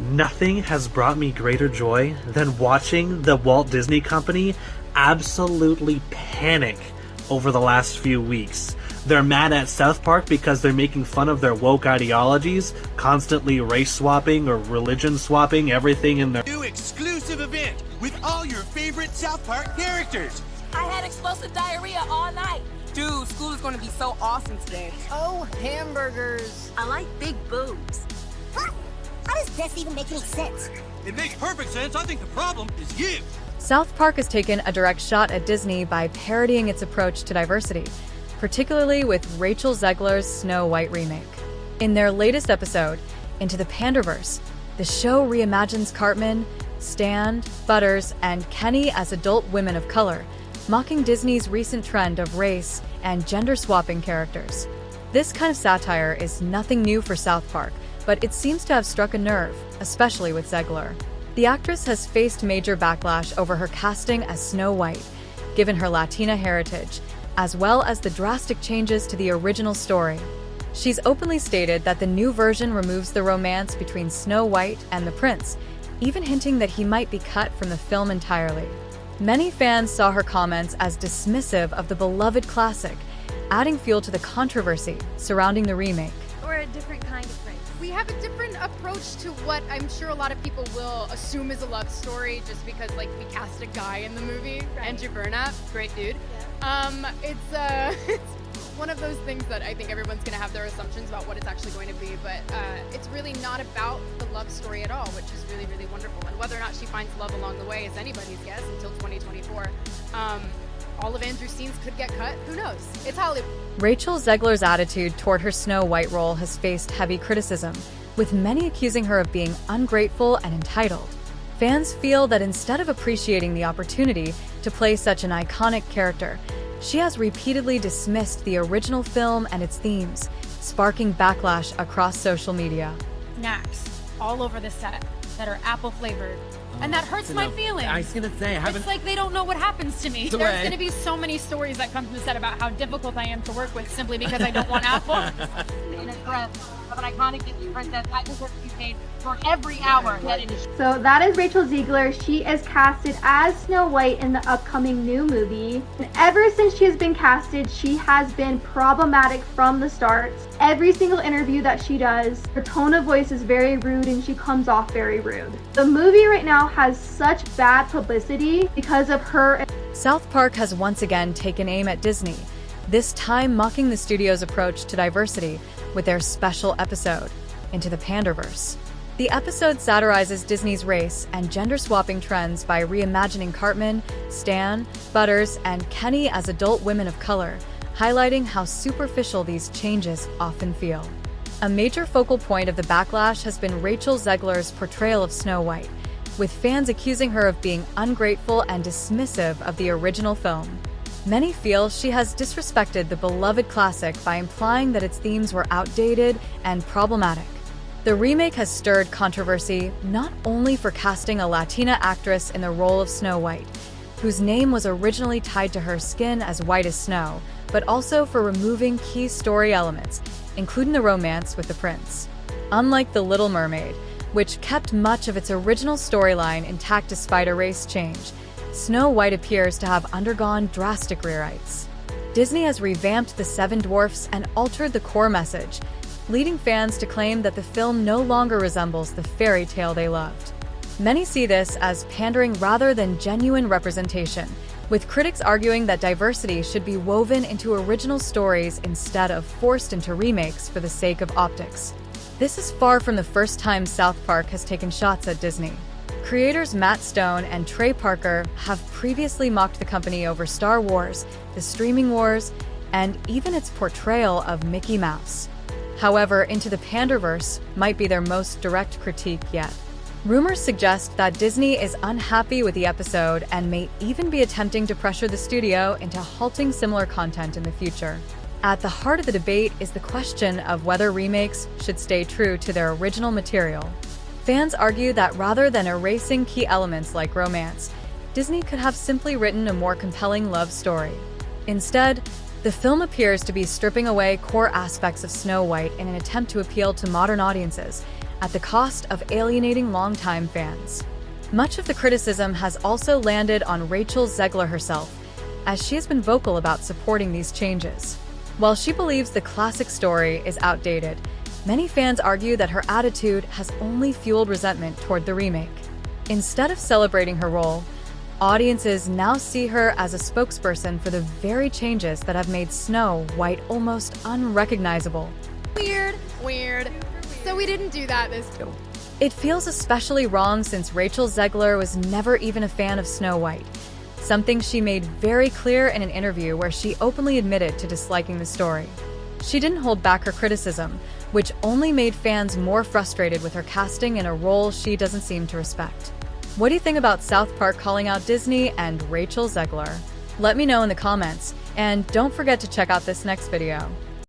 Nothing has brought me greater joy than watching the Walt Disney Company absolutely panic over the last few weeks. They're mad at South Park because they're making fun of their woke ideologies, constantly race swapping or religion swapping everything in their new exclusive event with all your favorite South Park characters. I had explosive diarrhea all night. Dude, school is going to be so awesome today. Oh, hamburgers. I like big boobs. Huh? How does this even make any sense? It makes perfect sense. I think the problem is you. South Park has taken a direct shot at Disney by parodying its approach to diversity, particularly with Rachel Zegler's Snow White remake. In their latest episode, Into the Panderverse, the show reimagines Cartman, Stan, Butters, and Kenny as adult women of color, mocking Disney's recent trend of race and gender-swapping characters. This kind of satire is nothing new for South Park, but it seems to have struck a nerve, especially with Zegler. The actress has faced major backlash over her casting as Snow White, given her Latina heritage, as well as the drastic changes to the original story. She's openly stated that the new version removes the romance between Snow White and the prince, even hinting that he might be cut from the film entirely. Many fans saw her comments as dismissive of the beloved classic, adding fuel to the controversy surrounding the remake. Or a different kind of prince. We have a different approach to what I'm sure a lot of people will assume is a love story just because, like, we cast a guy in the movie. Right. Andrew Burnap, great dude. Yeah. It's one of those things that I think everyone's going to have their assumptions about what it's actually going to be, but it's really not about the love story at all, which is really, really wonderful. And whether or not she finds love along the way is anybody's guess until 2024. All of Andrew's scenes could get cut. Who knows? It's Hollywood. Rachel Zegler's attitude toward her Snow White role has faced heavy criticism, with many accusing her of being ungrateful and entitled. Fans feel that instead of appreciating the opportunity to play such an iconic character, she has repeatedly dismissed the original film and its themes, sparking backlash across social media. Snacks all over the set that are apple flavored. And that hurts my feelings. I was gonna say, it's like they don't know what happens to me. There's gonna be so many stories that come from the set about how difficult I am to work with simply because I don't want apples. In a dress of an iconic Disney princess, I deserve to be paid for every hour that it is. So that is Rachel Zegler. She is casted as Snow White in the upcoming new movie. And ever since she has been casted, she has been problematic from the start. Every single interview that she does, her tone of voice is very rude and she comes off very rude. The movie right now has such bad publicity because of her. South Park has once again taken aim at Disney, this time mocking the studio's approach to diversity with their special episode, Into the Panderverse. The episode satirizes Disney's race and gender-swapping trends by reimagining Cartman, Stan, Butters, and Kenny as adult women of color, highlighting how superficial these changes often feel. A major focal point of the backlash has been Rachel Zegler's portrayal of Snow White, with fans accusing her of being ungrateful and dismissive of the original film. Many feel she has disrespected the beloved classic by implying that its themes were outdated and problematic. The remake has stirred controversy not only for casting a Latina actress in the role of Snow White, whose name was originally tied to her skin as white as snow, but also for removing key story elements, including the romance with the prince. Unlike The Little Mermaid, which kept much of its original storyline intact despite a race change, Snow White appears to have undergone drastic rewrites. Disney has revamped the Seven Dwarfs and altered the core message, leading fans to claim that the film no longer resembles the fairy tale they loved. Many see this as pandering rather than genuine representation, with critics arguing that diversity should be woven into original stories instead of forced into remakes for the sake of optics. This is far from the first time South Park has taken shots at Disney. Creators Matt Stone and Trey Parker have previously mocked the company over Star Wars, the streaming wars, and even its portrayal of Mickey Mouse. However, Into the Panderverse might be their most direct critique yet. Rumors suggest that Disney is unhappy with the episode and may even be attempting to pressure the studio into halting similar content in the future. At the heart of the debate is the question of whether remakes should stay true to their original material. Fans argue that rather than erasing key elements like romance, Disney could have simply written a more compelling love story. Instead, the film appears to be stripping away core aspects of Snow White in an attempt to appeal to modern audiences, at the cost of alienating longtime fans. Much of the criticism has also landed on Rachel Zegler herself, as she has been vocal about supporting these changes. While she believes the classic story is outdated, many fans argue that her attitude has only fueled resentment toward the remake. Instead of celebrating her role, audiences now see her as a spokesperson for the very changes that have made Snow White almost unrecognizable. Weird. So we didn't do that this time. It feels especially wrong since Rachel Zegler was never even a fan of Snow White, something she made very clear in an interview where she openly admitted to disliking the story. She didn't hold back her criticism, which only made fans more frustrated with her casting in a role she doesn't seem to respect. What do you think about South Park calling out Disney and Rachel Zegler? Let me know in the comments, and don't forget to check out this next video.